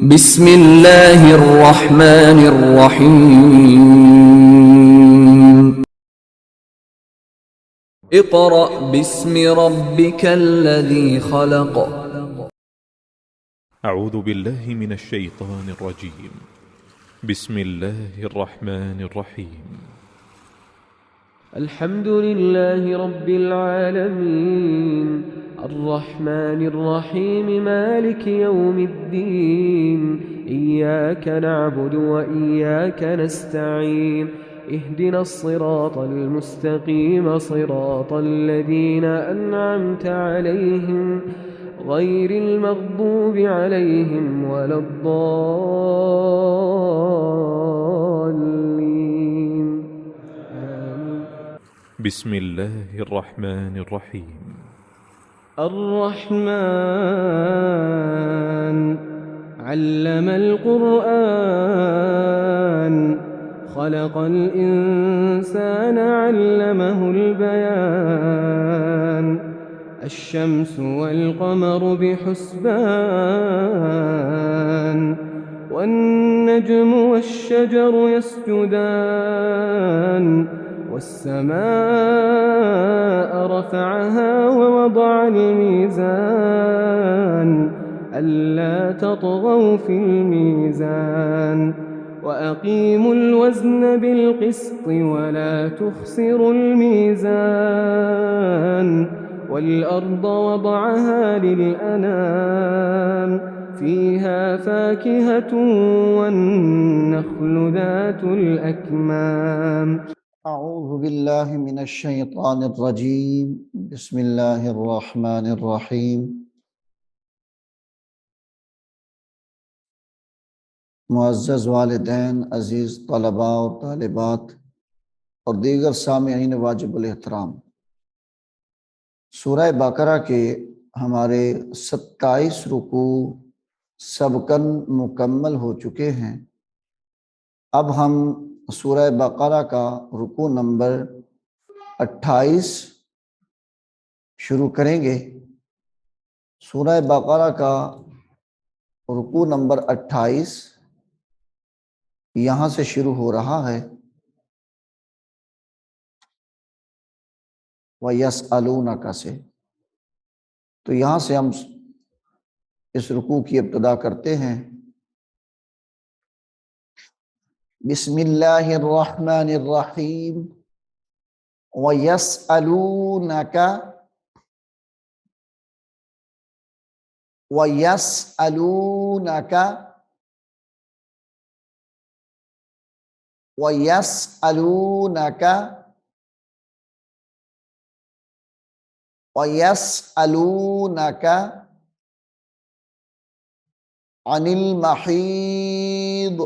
बिस्मिल्लाहिर रहमानिर रहीम। इक़रा बिस्मि रब्बिकल्लज़ी ख़लक़। أعوذ بالله من الشيطان الرجيم. بسم الله الرحمن الرحيم. الحمد لله رب العالمين الرحمن الرحيم مالك يوم الدين إياك نعبد وإياك نستعين اهدنا الصراط المستقيم صراط الذين أنعمت عليهم غير المغضوب عليهم ولا الضالين. بسم الله الرحمن الرحيم. الرحمن علم القرآن خلق الإنسان علمه البيان الشمس والقمر بحسبان والنجم والشجر يسجدان والسماء رفعها ووضع الميزان ألا تطغوا في الميزان وأقيموا الوزن بالقسط ولا تخسروا الميزان والأرض وضعها للأنام فيها فاكهة والنخل ذات الأكمام. أعوذ بالله من الشيطان الرجيم. بسم الله الرحمن الرحيم. मुअज़्ज़ज़ वालिदैन, अज़ीज़ तलबा और तालिबात और दीगर सामिईन वाजिबुल एहतराम, सूरह बकरा के हमारे 27 रुकू सबकन मुकम्मल हो चुके हैं। अब हम सूरह बकरा का रुकू नंबर 28 शुरू करेंगे। सूरह बकरा का रुकू नंबर 28 यहाँ से शुरू हो रहा है। व यसअलूनका से, तो यहाँ से हम इस रुकू की इब्तिदा करते हैं। बिस्मिल्लाहिर्रहमानिर्रहीम। व यसअलूनका व यसअलूनका व यसअलूनका व यसअलूनका अनिल महीद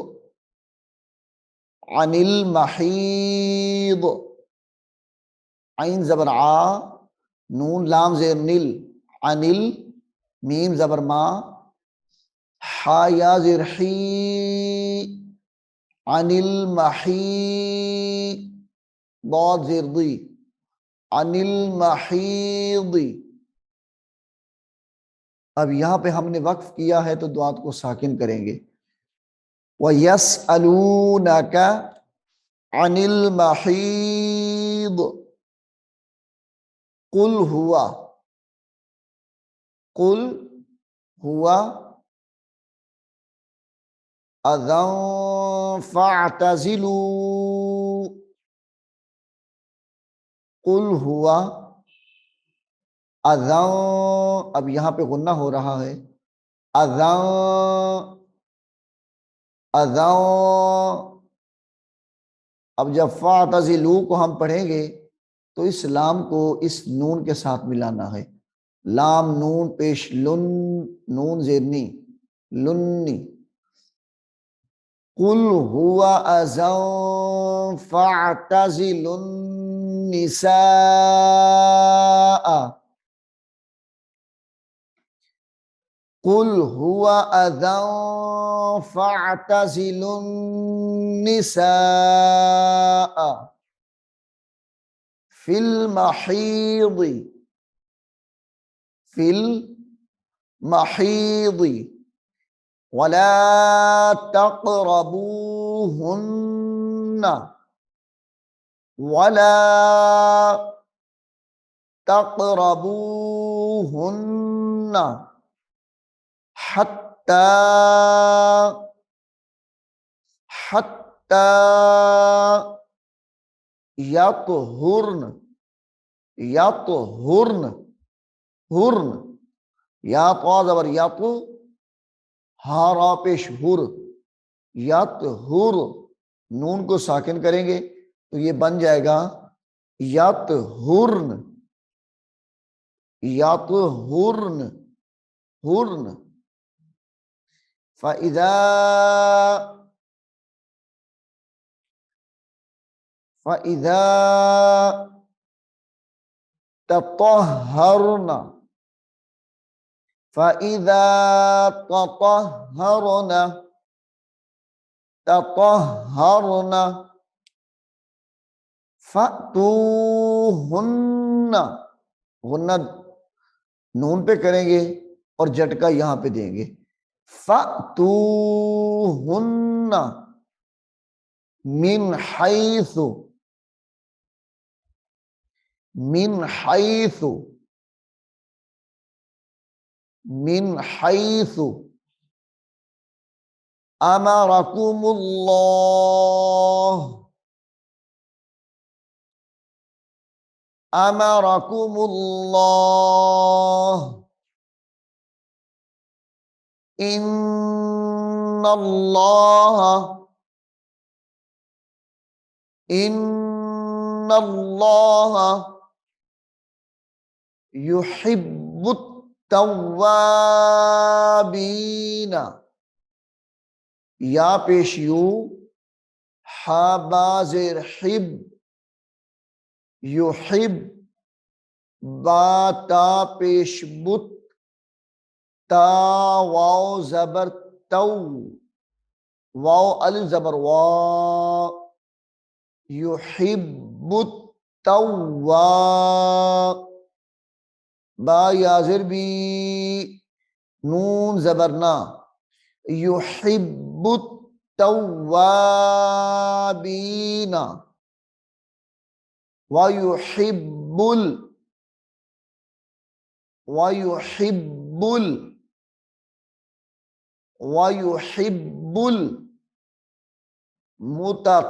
अनिल महीद। ऐन ज़बर आ, नून लाम ज़ेर निल, अनिल, मीम ज़बर मा, हा या ज़ेर ही, अनिल मही, दाद ज़ेर दी, अनिल महीदी। अब यहाँ पे हमने वक्फ किया है तो दुआत को साकिन करेंगे। व यसअलूनका अनिल महीद कुल हुआ अज़न फ़अतज़िलू कुल हुआ अज़न। अब यहाँ पे गुन्ना हो रहा है। अज़न अज़न। अब जब फ़अतज़िलू को हम पढ़ेंगे तो इस लाम को इस नून के साथ मिलाना है। लाम नून पेश लुन, नून ज़ेरनी, लुन्नी। कुल हुआ अज़न फ़अतज़िलुन निसाअ। कुल हुआ अज़न फ़अतज़िलुन निसाअ फिल महीदी फिल महीदी। वला तक़रबूहुन्ना, वला तक़रबूहुन्ना हत्ता हत्ता यतहुर्न, यतहुर्न, हुर्न, या तो जबर यत, हारा पेश हुर, यतहुर, नून को साकिन करेंगे तो ये बन जाएगा यतहुर्न, यतहुर्न, हुर्न। फ़इज़ा फ़इज़ा ततहहरन, फ़इज़ा ततहहरन, ततहहरन फ़अतूहुन्ना, गुन्ना नून पे करेंगे और झटका यहां पे देंगे, फ़अतूहुन्ना मिन हैसु, मिन हैसु, मिन हैसु अमरकुमुल्लाह, अमरकुमुल्लाह इन्नल्लाह, इन्नल्लाह युहिब्बुत तव्वाबीना, या पेश यू, हा बाज़िर हिब, युहिब, बाता पेश बुत, ता वाव जबर तौ, वाव अलिफ जबर वा, युहिब्बुत तव्वा, बा याजिर बी, नून जबरना, युहिब्बुत तव्वाबीना व युहिब्बुल, व युहिब्बुल, व युहिब्बुल मुतत्तहिरीन,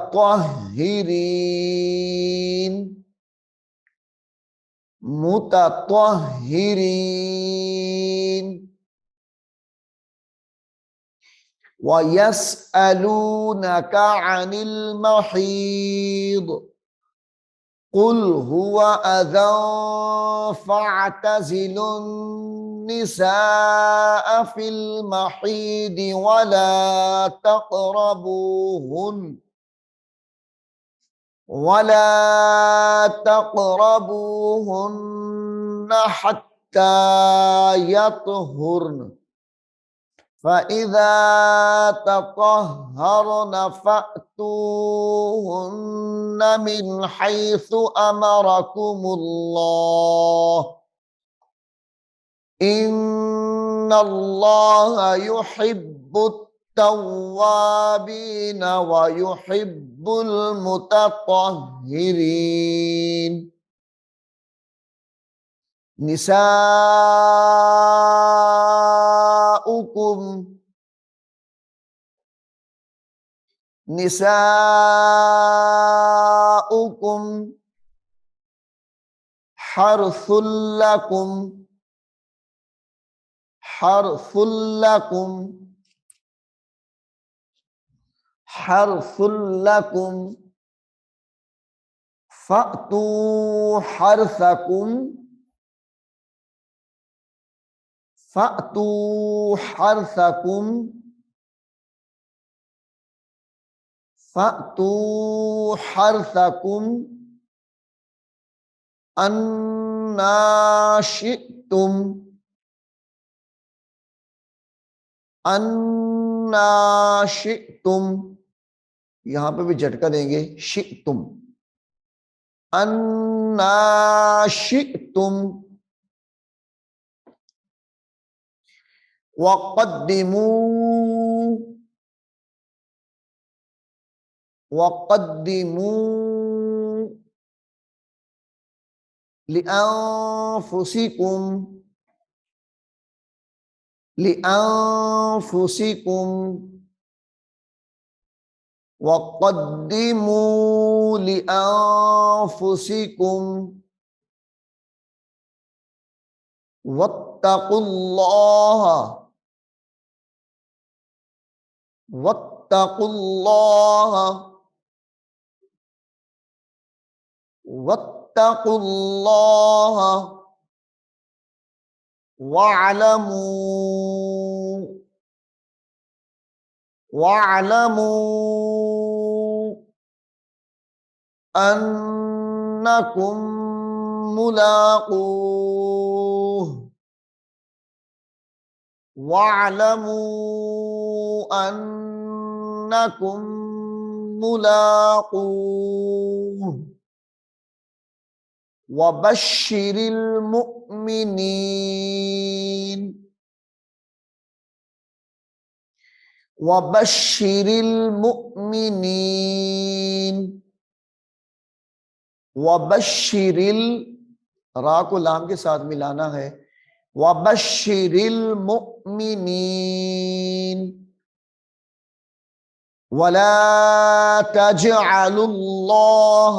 मुतत्तहिरीन व यसअलूनका अनिल महीद कुल हुवा अज़न फ़अतज़िलुन निसाअ फ़िल महीद वला तक़रबूहुन, वला तक़रबूहुन्न हत्ता यतहुर्न, फ़इज़ा ततहहरन फ़अतूहुन्न मिन हैसु अमरकुमुल्लाह, इन्नल्लाह युहिब्बुत तव्वाबीन व युहिब्बुल मुतत्तहिरीन। निसाउकुम, निसाउकुम हर्सुल लकुम, हर्सुल लकुम, हर्सुल लकुम फ़अतू हर्सकुम, फ़अतू हर्सकुम, फ़अतू हर्सकुम अन्ना शिअ्तुम, अन्ना शिअ्तुम, यहां पे भी झटका देंगे, शिअ्तुम, अन्ना शिअ्तुम वक़द्दिमू वक़द्दिमू लिअन्फुसिकुम लिअन्फुसिकुम वक़द्दिमू लिअन्फुसिकुम वत्तकुल्लाह वत्तकुल्लाह वत्तकुल्लाह वअलमू वअलमू अन्नकुम मुलाक़ूह वअलमू अन्नकुम मुलाक़ूह वबश्शिरिल मुअ्मिनीन वबश्शिरिल मुअ्मिनीन वबश्शिरिल रा को लाम के साथ मिलाना है वबश्शिरिल मुअ्मिनीन वला तजअलुल्लाह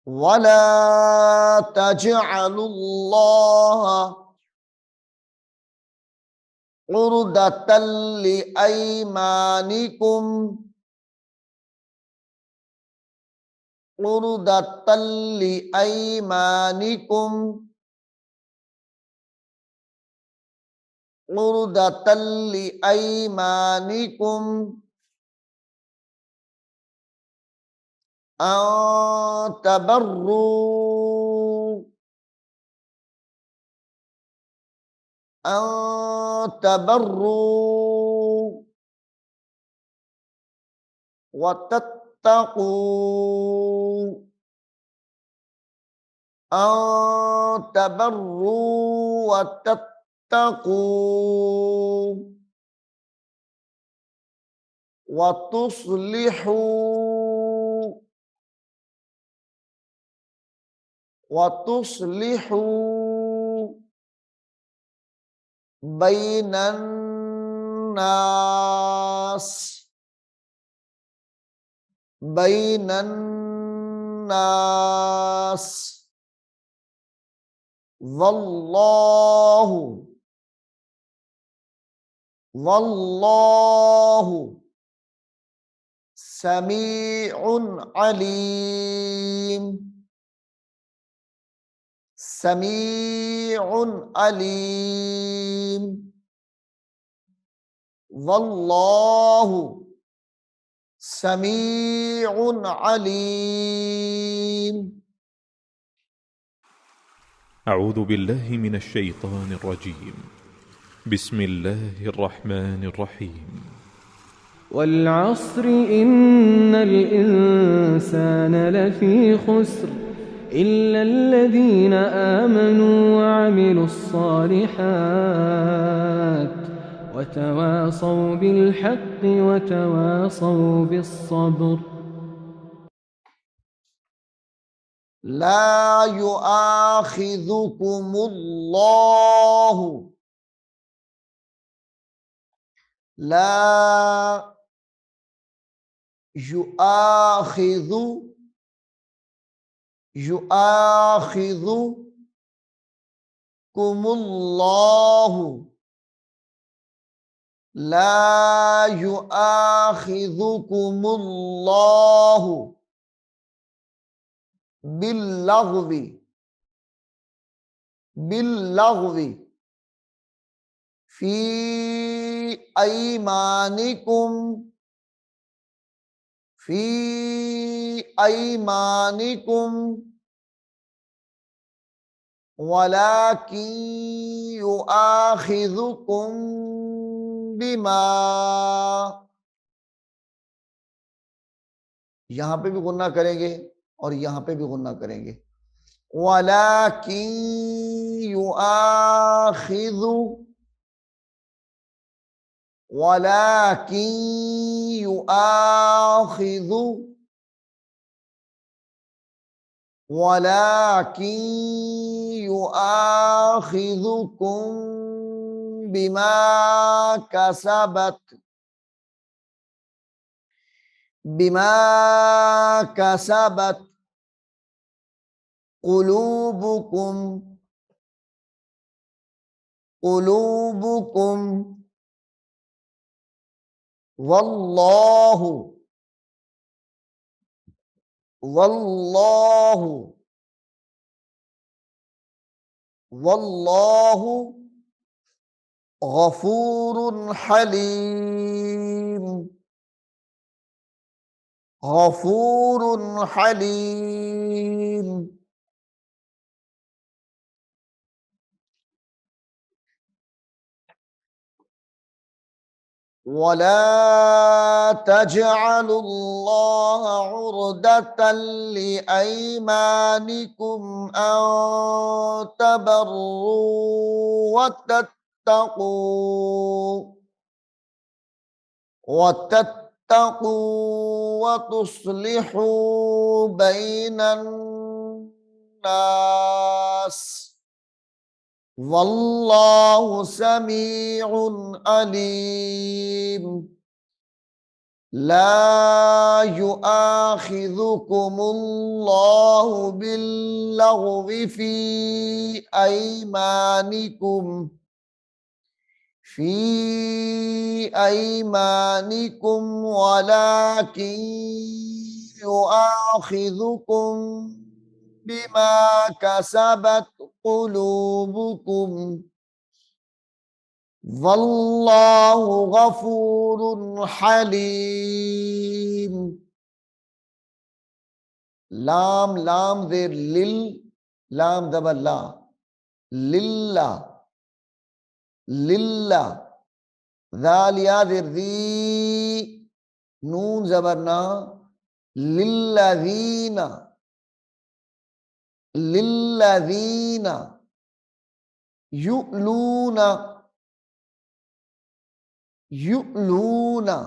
वला तजअलुल्लाह उर्दतल लिअयमानिकुम उर्दतल लिअयमानिकुम उर्दतल लिअयमानिकुम अन तबर्रू अन तबर्रू वतत्तकू अन तबर्रू वतत्तकू वतुस्लिहू वतुस्लिहू बैनन नास बैनन नास वल्लाहु वल्लाहु समीउन अलीम समीउन अलीम वल्लाहु समीउन अलीम। أعوذ بالله من الشيطان الرجيم بسم الله الرحمن الرحيم والعصر إن الإنسان لفي خسر إلا الذين آمنوا وعملوا الصالحات وتواصوا بالحق وتواصوا بالصبر لا يؤاخذكم الله لا يؤاخذكم الله لا يؤاخذكم الله باللغو في أيمانكم ولكن يؤاخذكم बिमा यहां पे भी गुन्ना करेंगे और यहां पे भी गुन्ना करेंगे वलाकिन युआखिज़ु वलाकिन युआखिज़ु वलाकिन युआखिज़ुकुम बिमा कसबत बिमा कसबत कुलूबुकुम कुलूबुकुम वल्लाहु वल्लाहु वल्लाहु गफूरुन हलीम गफूरुन हलीम। वला तजअलुल्लाह उर्दतन लिअयमानिकुम अन तबर्रु वतत्तकू वतुस्लिहू बैनन नास वल्लाहु समीउन अलीम। ला युआखिज़ुकुमुल्लाहु बिल्लग़्वी फी अयमानिकुम वलाकिन युआखिज़ुकुम बिमा कसबत कुलूबुकुम वल्लाहु गफूरुन हलीम। लाम लाम जेर लिल लाम जबर ला लिल्ला लिल्ला ज़ालिया जेर ज़ी नून जबर ना लिल्लज़ीना लिल्लज़ीना युलूना युलूना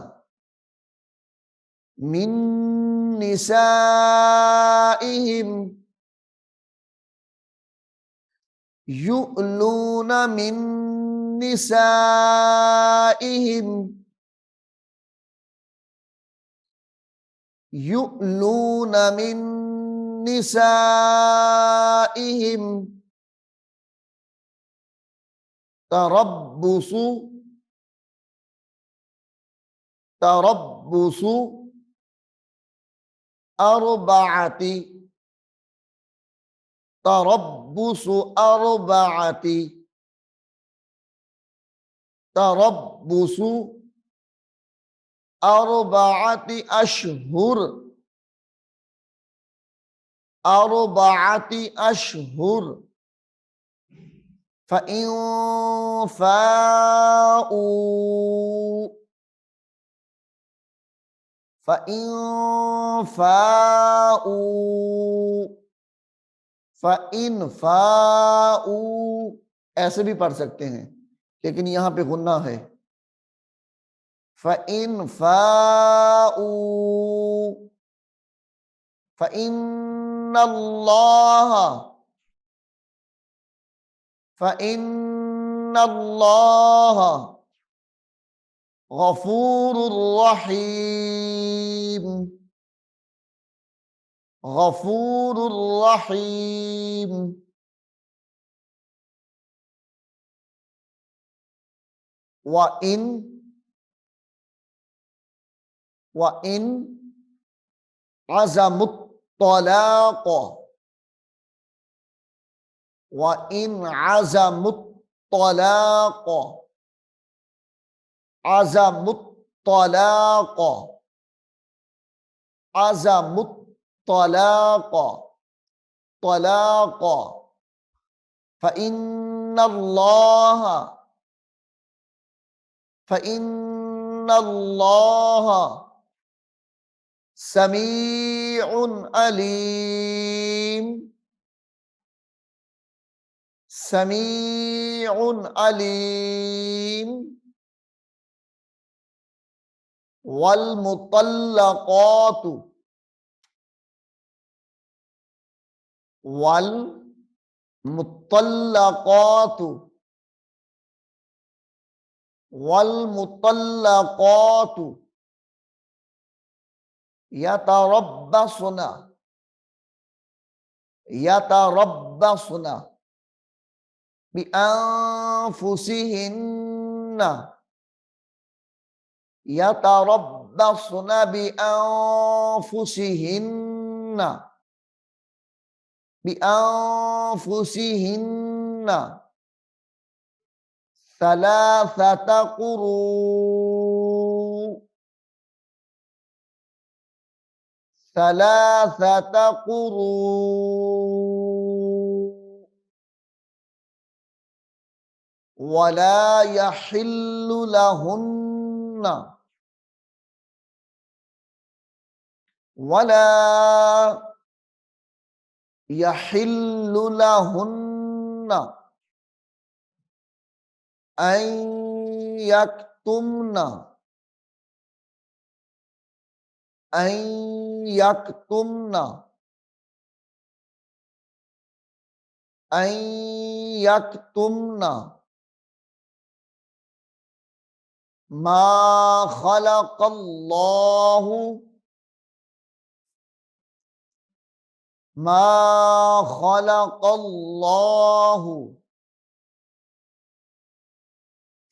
मिन निसाइहिम युलूना मिन निसाइहिम युलूना मिन निसाइहिम तरब्बुसु तरब्बुसु अर्बअति तरब्बुसु अर्बअति तरब्बुसु अर्बअति अशहुर अर्बअति अशहुर फ़इन फ़ाऊ फ़इन फ़ाऊ फ़इन फ़ाऊ ऐसे भी पढ़ सकते हैं लेकिन यहां पे गुन्ना है। फ़इन फ़ाऊ फ़इन्नल्लाह फ़इन्नल्लाह गफूरुर रहीम गफूरुर रहीम। व इन अज़मुत तलाक़ व इन अज़मुत तलाक़ अज़मुत तलाक़ अज़मुत तलाक़ तलाक़ फ़इन्नल्लाह फ़इन्नल्लाह समीउन अलीम समीउन अलीम। वल मुतल्लक़ातु, वल मुतल्लक़ातु, वल मुतल्लक़ातु यतरब्बसना, यतरब्बसना बिअन्फुसिहिन्ना, यतरब्बसना बिअन्फुसिहिन्ना, बिअन्फुसिहिन्ना सलासत कुरू, सलासत कुरू वला यहिल्लु लहुन्ना, वला यहिल्लु लहुन्ना अन यक्तुमना, अन यक्तुमना, अन यक्तुमना मा खलक़ल्लाहु, मा खलक़ल्लाहु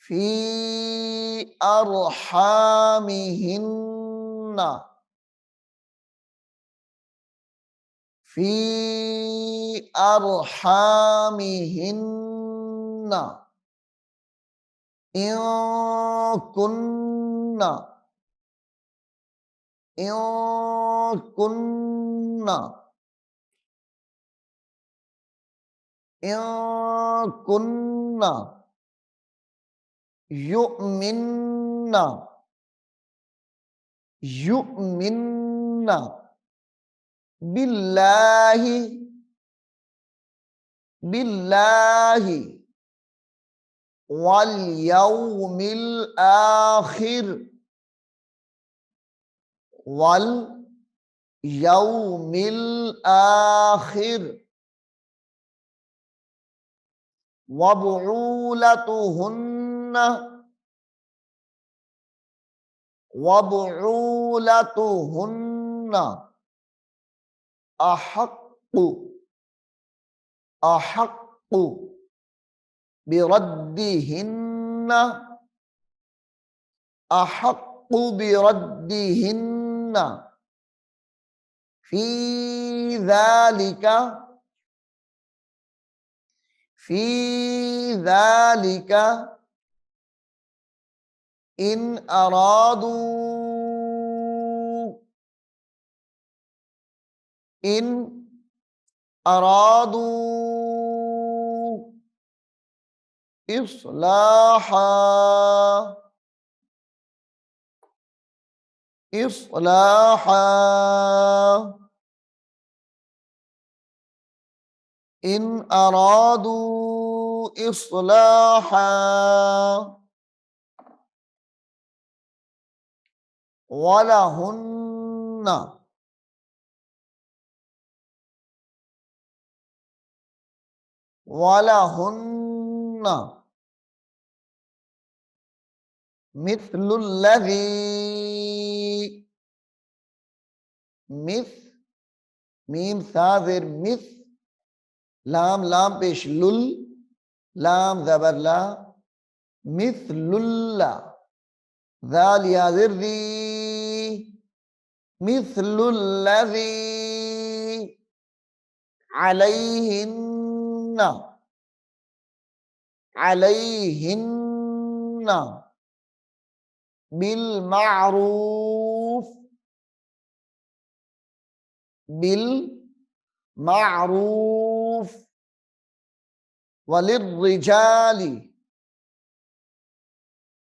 फी अरहामिहिन्ना, फी अरहामिहिन्ना इन कुन्ना, इन कुन्ना, इन कुन्ना युमिन्ना, युमिन्ना बिल्लाहि, बिल्लाहि वल यौमिल आखिर, वल यौमिल आखिर वबूलतुहुन्ना, वबूलतुहुन्ना अहक्कु, अहक्कु बिरद्दिहिन्ना, अहक्कु बिरद्दिहिन्ना फी ज़ालिका, फी ज़ालिका इन अरादू, इन अरादू इस्लाहा, इस्लाहा इन अरादू इस्लाहा वलहुन्ना, वलहुन्ना मिस्लुल्लज़ी, मिस मीम साज़िर मिस, लाम लाम पेश लुल, लाम ज़बर ला, मिस्लुल्ला, ज़ाल याज़िर ज़ी, मिस्लुल्लज़ी अलैहिन्ना, अलैहिन्ना बिल मारूफ, बिल मारूफ वलिर्रिजाली,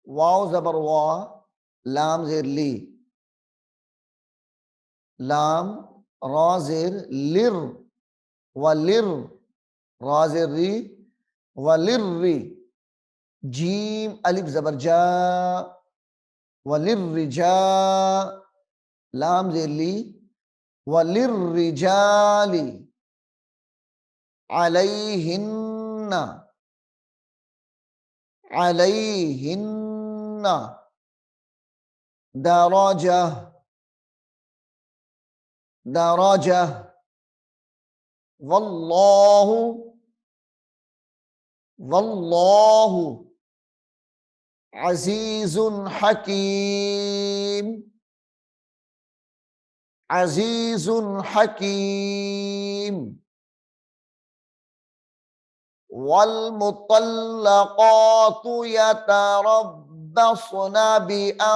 वाव ज़बर वा, लाम ज़ेर ली, लाम रा ज़ेर लिर, वलिर रा ज़ेर री, वलिर्री जीम अलिफ ज़बर जा, वलिर्रिजा लाम जेली वलिर्रिजाली अलैहिन्ना अलैहिन्ना दराजा दराजा वल्लाहु वल्लाहु अजीजुन हकीम अजीजुन हकीम वल मुतल्लक़ातु यतरब्बस्न बिअन्फुसिहिन्न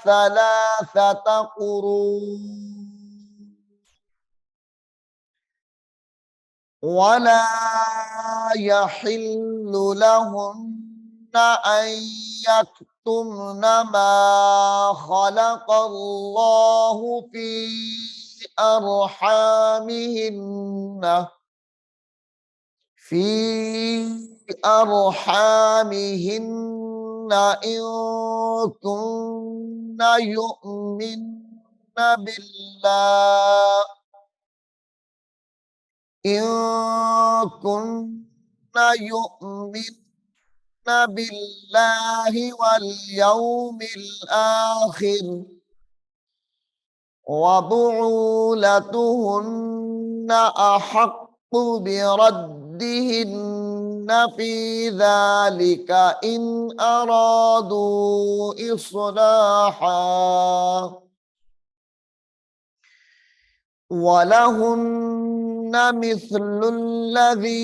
सलासत क़ुरू वला यहिल्लु लहुन्न अन यक्तुमन मा खलक़ल्लाहु फी अरहामिहिन्न इन कुन्न युमिन्न बिल्लाह इन कुन्न युमिन्न बिल्लाहि वल यौमिल आखिर वबुउलतुहुन्न अहक्कु बिरद्दिहिन्न फी ज़ालिका इन अरादू इस्लाहा वलहुन्न मिस्लुल्लज़ी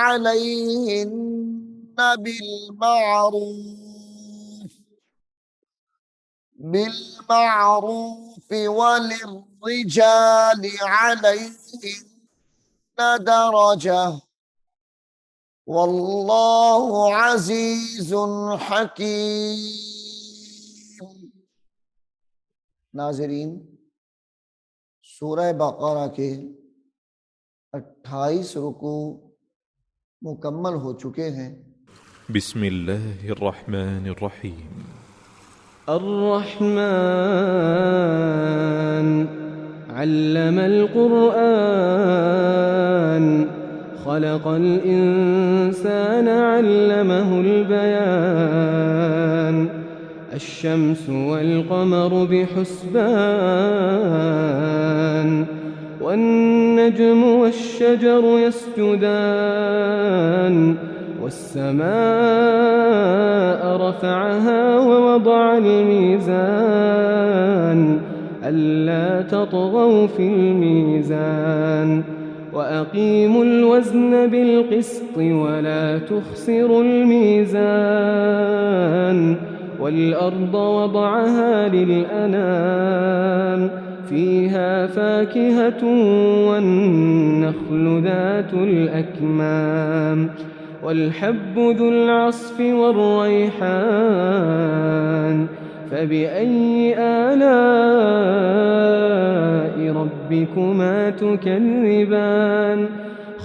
अलैहिन्न बिलमारूफ वलिर्रिजालि अलैहिन्न दरजा वल्लाहु अज़ीज़ुन हकीम। नाज़रीन, सूरह बक़रा के 28 रुकू मुकम्मल हो चुके हैं। बिस्मिल्लाहिर्रहमानिर्रहीम। अर्रहमान अल्लमल क़ुरआन खलक़ल इंसान अल्लमहुल बयान अश्शम्सु वल क़मरु बिहुस्बान वन्नज्मु वश्शजरु यस्जुदान والسماء رفعها ووضع الميزان ألا تطغوا في الميزان وأقيموا الوزن بالقسط ولا تخسروا الميزان والأرض وضعها للأنام فيها فاكهة والنخل ذات الأكمام والحب ذو العصف والريحان فبأي آلاء ربكما تكذبان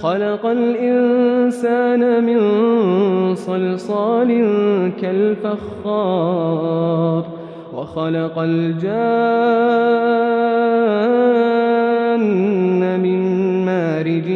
خلق الإنسان من صلصال كالفخار وخلق الجان من مارج